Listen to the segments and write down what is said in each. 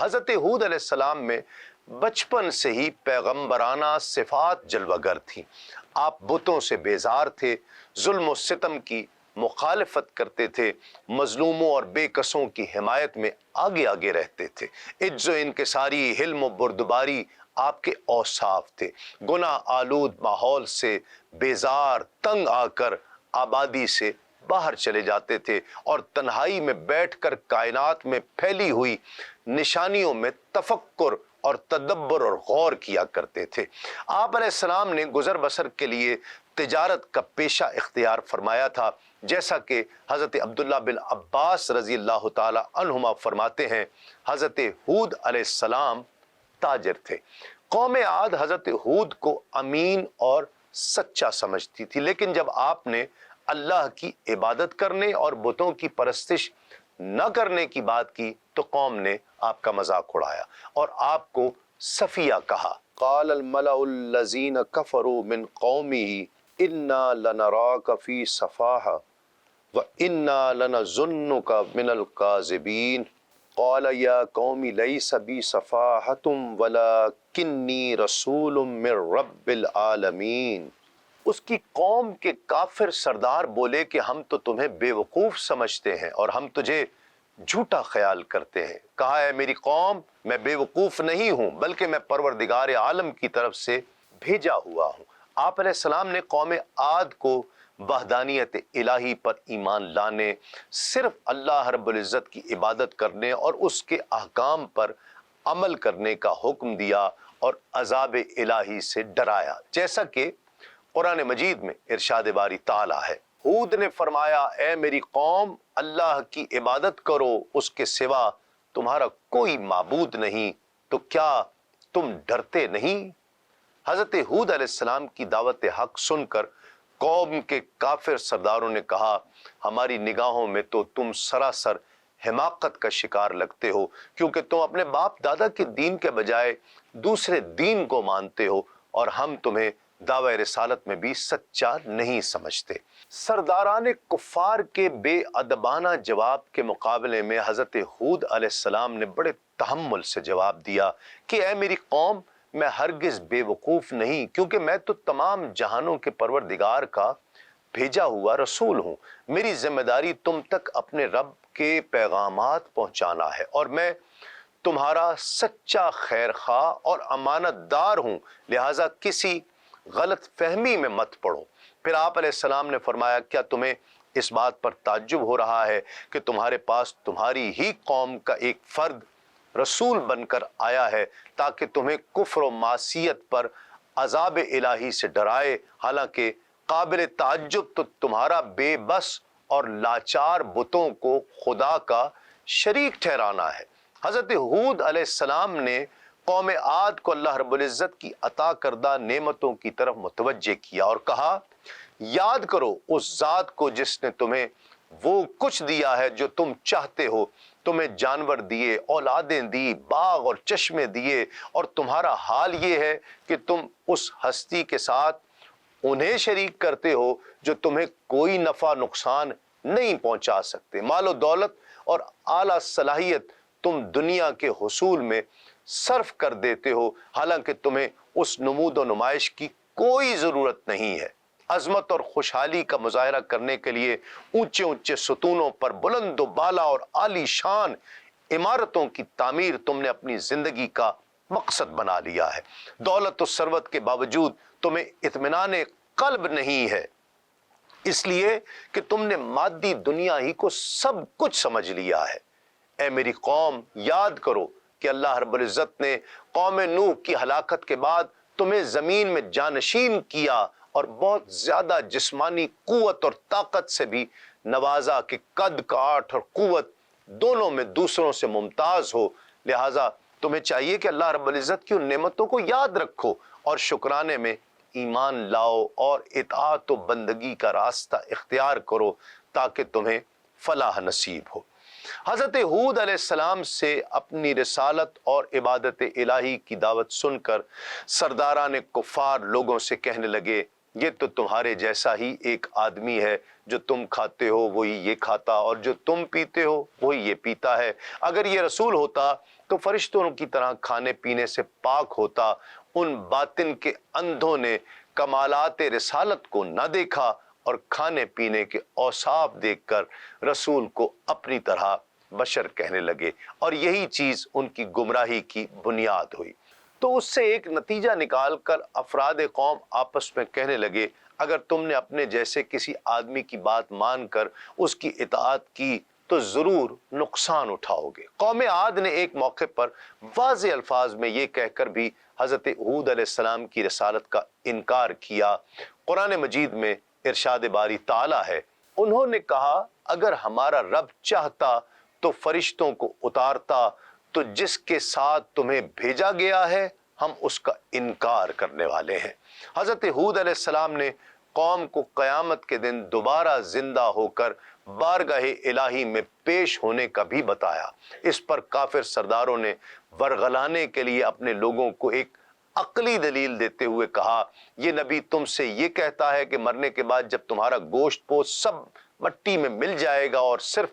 حضرت ہود علیہ السلام میں بچپن سے ہی پیغمبرانہ صفات جلوہ گر تھیں۔ آپ بتوں سے بیزار تھے، ظلم و ستم کی مخالفت کرتے تھے، مظلوموں اور بے کسوں کی حمایت میں آگے آگے رہتے تھے۔ عجز و انکساری، حلم و بردباری آپ کے اوصاف تھے۔ گناہ آلود ماحول سے بیزار تنگ آ کر آبادی سے باہر چلے جاتے تھے اور تنہائی میں بیٹھ کر کائنات میں پھیلی ہوئی نشانیوں میں تفکر اور تدبر اور غور کیا کرتے تھے۔ آپ علیہ السلام نے گزر بسر کے لیے تجارت کا پیشہ اختیار فرمایا تھا، جیسا کہ حضرت عبداللہ بن عباس رضی اللہ تعالی عنہما فرماتے ہیں، حضرت ہود علیہ السلام تاجر تھے۔ قوم عاد حضرت ہود کو امین اور سچا سمجھتی تھی، لیکن جب آپ نے اللہ کی عبادت کرنے اور بتوں کی پرستش نہ کرنے کی بات کی تو قوم نے آپ کا مذاق اڑایا اور آپ کو سفیہ کہا۔ قال الملأ الذین کفروا من قومه انا لنراک فی سفاہہ وانا لنظنک من الکاذبین قال یا قوم لیس بی سفاہۃ ولکنی رسول من رب العالمین۔ اس کی قوم کے کافر سردار بولے کہ ہم تو تمہیں بے وقوف سمجھتے ہیں اور ہم تجھے جھوٹا خیال کرتے ہیں۔ کہا ہے میری قوم میں بے وقوف نہیں ہوں بلکہ میں پروردگار عالم کی طرف سے بھیجا ہوا ہوں۔ آپ علیہ السلام نے قوم عاد کو وحدانیت الہی پر ایمان لانے، صرف اللہ رب العزت کی عبادت کرنے اور اس کے احکام پر عمل کرنے کا حکم دیا اور عذاب الہی سے ڈرایا، جیسا کہ قرآن مجید میں ارشاد باری تعالیٰ ہے۔ ہود نے فرمایا اے میری قوم اللہ کی عبادت کرو، اس کے سوا تمہارا کوئی معبود نہیں، تو کیا تم ڈرتے نہیں؟ حضرت ہود علیہ السلام کی دعوت حق سن کر قوم کے کافر سرداروں نے کہا ہماری نگاہوں میں تو تم سراسر حماقت کا شکار لگتے ہو، کیونکہ تم اپنے باپ دادا کے دین کے بجائے دوسرے دین کو مانتے ہو اور ہم تمہیں دعوی رسالت میں بھی سچا نہیں سمجھتے۔ سرداران کفار کے بے ادبانہ جواب کے مقابلے میں حضرت ہود علیہ السلام نے بڑے تحمل سے جواب دیا کہ اے میری قوم میں ہرگز بے وقوف نہیں، کیونکہ میں تو تمام جہانوں کے پروردگار کا بھیجا ہوا رسول ہوں۔ میری ذمہ داری تم تک اپنے رب کے پیغامات پہنچانا ہے اور میں تمہارا سچا خیر خواہ اور امانت دار ہوں، لہٰذا کسی غلط فہمی میں مت پڑو۔ پھر آپ علیہ السلام نے فرمایا کیا تمہیں اس بات پر تعجب ہو رہا ہے کہ تمہارے پاس تمہاری ہی قوم کا ایک فرد رسول بن کر آیا ہے تاکہ تمہیں کفر و معصیت پر عذاب الہی سے ڈرائے، حالانکہ قابل تعجب تو تمہارا بے بس اور لاچار بتوں کو خدا کا شریک ٹھہرانا ہے۔ حضرت ہود علیہ السلام نے قوم عاد کو اللہ رب العزت کی عطا کردہ نعمتوں کی طرف متوجہ کیا اور کہا یاد کرو اس ذات کو جس نے تمہیں وہ کچھ دیا ہے جو تم چاہتے ہو، تمہیں جانور دیے، اولادیں دی، باغ اور چشمے دیے، اور تمہارا حال یہ ہے کہ تم اس ہستی کے ساتھ انہیں شریک کرتے ہو جو تمہیں کوئی نفع نقصان نہیں پہنچا سکتے۔ مال و دولت اور اعلیٰ صلاحیت تم دنیا کے حصول میں صرف کر دیتے ہو، حالانکہ تمہیں اس نمود و نمائش کی کوئی ضرورت نہیں ہے۔ عظمت اور خوشحالی کا مظاہرہ کرنے کے لیے اونچے اونچے ستونوں پر بلند و بالا اور عالی شان عمارتوں کی تعمیر تم نے اپنی زندگی کا مقصد بنا لیا ہے۔ دولت و ثروت کے باوجود تمہیں اطمینان قلب نہیں ہے، اس لیے کہ تم نے مادی دنیا ہی کو سب کچھ سمجھ لیا ہے۔ اے میری قوم یاد کرو کہ اللہ رب العزت نے قوم نوح کی ہلاکت کے بعد تمہیں زمین میں جانشین کیا اور بہت زیادہ جسمانی قوت اور طاقت سے بھی نوازا کہ قد کاٹ اور قوت دونوں میں دوسروں سے ممتاز ہو، لہٰذا تمہیں چاہیے کہ اللہ رب العزت کی ان نعمتوں کو یاد رکھو اور شکرانے میں ایمان لاؤ اور اطاعت و بندگی کا راستہ اختیار کرو تاکہ تمہیں فلاح نصیب ہو۔ حضرت ہود علیہ السلام سے اپنی رسالت اور عبادت الہی کی دعوت سن کر سرداران کفار لوگوں سے کہنے لگے یہ تو تمہارے جیسا ہی ایک آدمی ہے، جو تم کھاتے ہو وہی یہ کھاتا اور جو تم پیتے ہو وہی یہ پیتا ہے۔ اگر یہ رسول ہوتا تو فرشتوں کی طرح کھانے پینے سے پاک ہوتا۔ ان باطن کے اندھوں نے کمالات رسالت کو نہ دیکھا اور کھانے پینے کے اوصاف دیکھ کر رسول کو اپنی طرح بشر کہنے لگے، اور یہی چیز ان کی گمراہی کی بنیاد ہوئی۔ تو اس سے ایک نتیجہ نکال کر افراد قوم آپس میں کہنے لگے، اگر تم نے اپنے جیسے کسی آدمی کی بات مان کر اس کی اطاعت کی تو ضرور نقصان اٹھاؤ گے۔ قوم عاد نے ایک موقع پر واضح الفاظ میں یہ کہہ کر بھی حضرت ہود علیہ السلام کی رسالت کا انکار کیا۔ قرآن مجید میں ارشاد باری تعالیٰ ہے، انہوں نے کہا اگر ہمارا رب چاہتا تو فرشتوں کو اتارتا، تو جس کے ساتھ تمہیں بھیجا گیا ہے ہم اس کا انکار کرنے والے ہیں۔ حضرت ہود علیہ السلام نے قوم کو قیامت کے دن دوبارہ زندہ ہو کر بارگاہ الہی میں پیش ہونے کا بھی بتایا۔ اس پر کافر سرداروں نے ورغلانے کے لیے اپنے لوگوں کو ایک عقلی دلیل دیتے ہوئے کہا، یہ نبی تم سے یہ کہتا ہے کہ مرنے کے بعد جب تمہارا گوشت پوست سب مٹی میں مل جائے گا اور صرف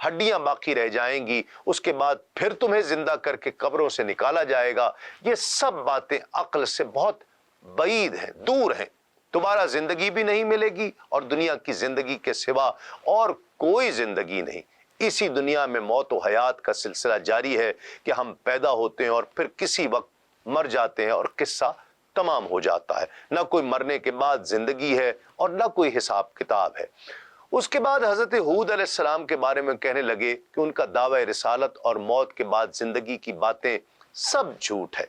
ہڈیاں باقی رہ جائیں گی، اس کے بعد پھر تمہیں زندہ کر کے قبروں سے نکالا جائے گا، یہ سب باتیں عقل سے بہت بعید ہیں، دور ہیں۔ تمہارا زندگی بھی نہیں ملے گی اور دنیا کی زندگی کے سوا اور کوئی زندگی نہیں۔ اسی دنیا میں موت و حیات کا سلسلہ جاری ہے کہ ہم پیدا ہوتے ہیں اور پھر کسی وقت مر جاتے ہیں اور قصہ تمام ہو جاتا ہے۔ نہ کوئی مرنے کے بعد زندگی ہے اور نہ کوئی حساب کتاب ہے۔ اس کے بعد حضرت ہود علیہ السلام کے بارے میں کہنے لگے کہ ان کا دعوی رسالت اور موت کے بعد زندگی کی باتیں سب جھوٹ ہے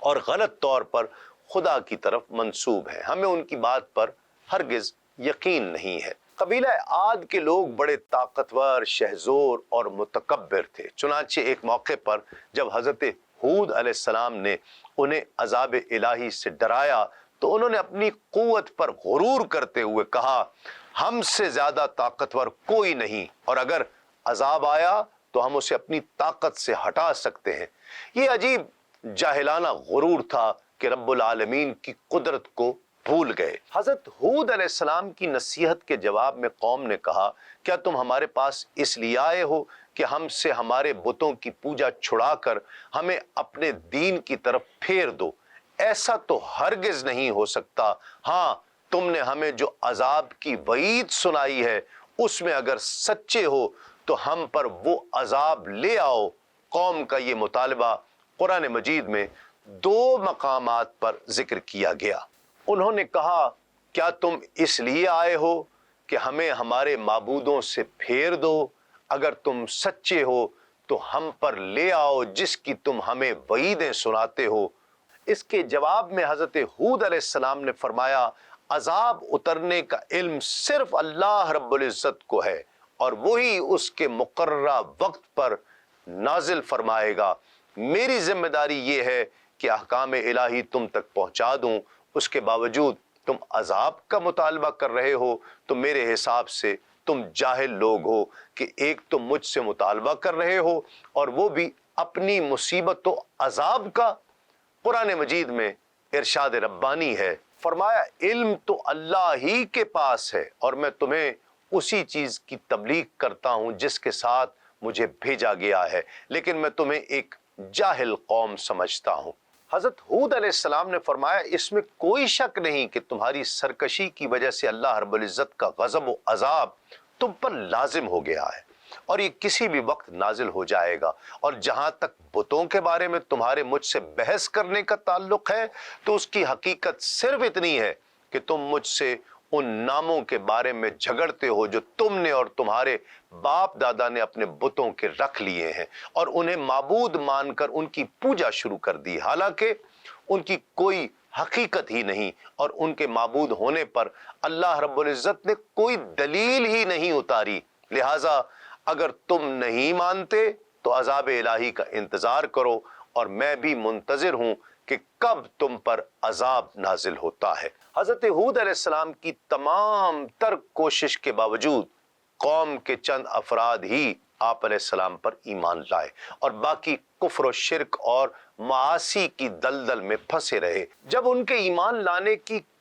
اور غلط طور پر خدا کی طرف منسوب ہے، ہمیں ان کی بات پر ہرگز یقین نہیں ہے۔ قبیلہ عاد کے لوگ بڑے طاقتور، شہزور اور متکبر تھے، چنانچہ ایک موقع پر جب حضرت ہود علیہ السلام نے انہیں عذاب الہی سے ڈرایا تو انہوں نے اپنی قوت پر غرور کرتے ہوئے کہا، ہم سے زیادہ طاقتور کوئی نہیں، اور اگر عذاب آیا تو ہم اسے اپنی طاقت سے ہٹا سکتے ہیں۔ یہ عجیب جاہلانہ غرور تھا کہ رب العالمین کی قدرت کو بھول گئے۔ حضرت ہود علیہ السلام کی نصیحت کے جواب میں قوم نے کہا، کیا تم ہمارے پاس اس لیے آئے ہو کہ ہم سے ہمارے بتوں کی پوجا چھڑا کر ہمیں اپنے دین کی طرف پھیر دو؟ ایسا تو ہرگز نہیں ہو سکتا۔ ہاں، تم نے ہمیں جو عذاب کی وعید سنائی ہے اس میں اگر سچے ہو تو ہم پر وہ عذاب لے آؤ۔ قوم کا یہ مطالبہ قرآن مجید میں 2 مقامات پر ذکر کیا گیا۔ انہوں نے کہا، کیا تم اس لیے آئے ہو کہ ہمیں ہمارے معبودوں سے پھیر دو؟ اگر تم سچے ہو تو ہم پر لے آؤ جس کی تم ہمیں وعیدیں سناتے ہو۔ اس کے جواب میں حضرت ہود علیہ السلام نے فرمایا، عذاب اترنے کا علم صرف اللہ رب العزت کو ہے اور وہی اس کے مقررہ وقت پر نازل فرمائے گا۔ میری ذمہ داری یہ ہے کہ احکام الہی تم تک پہنچا دوں، اس کے باوجود تم عذاب کا مطالبہ کر رہے ہو تو میرے حساب سے تم جاہل لوگ ہو کہ ایک تم مجھ سے مطالبہ کر رہے ہو اور وہ بھی اپنی مصیبت و عذاب کا۔ قرآن مجید میں ارشاد ربانی ہے، فرمایا علم تو اللہ ہی کے پاس ہے اور میں تمہیں اسی چیز کی تبلیغ کرتا ہوں جس کے ساتھ مجھے بھیجا گیا ہے، لیکن میں تمہیں ایک جاہل قوم سمجھتا ہوں۔ حضرت ہود علیہ السلام نے فرمایا، اس میں کوئی شک نہیں کہ تمہاری سرکشی کی وجہ سے اللہ رب العزت کا غضب و عذاب تم پر لازم ہو گیا ہے اور یہ کسی بھی وقت نازل ہو جائے گا۔ اور جہاں تک بتوں کے بارے میں تمہارے مجھ سے بحث کرنے کا تعلق ہے تو اس کی حقیقت صرف اتنی ہے کہ تم مجھ سے ان ناموں کے بارے میں جھگڑتے ہو جو تم نے اور تمہارے باپ دادا نے اپنے بتوں کے رکھ لیے ہیں اور انہیں معبود مان کر ان کی پوجا شروع کر دی، حالانکہ ان کی کوئی حقیقت ہی نہیں اور ان کے معبود ہونے پر اللہ رب العزت نے کوئی دلیل ہی نہیں اتاری۔ لہٰذا اگر تم نہیں مانتے تو عذاب الہی کا انتظار کرو اور میں بھی منتظر ہوں کہ کب تم پر عذاب نازل ہوتا ہے۔ حضرت ہود علیہ السلام کی تمام تر کوشش کے باوجود قوم کے چند افراد ہی آپ علیہ السلام پر ایمان لائے اور باقی کفر و شرک اور معاصی کی دلدل میں پھنسے رہے۔ جب ان کے ایمان لانے کی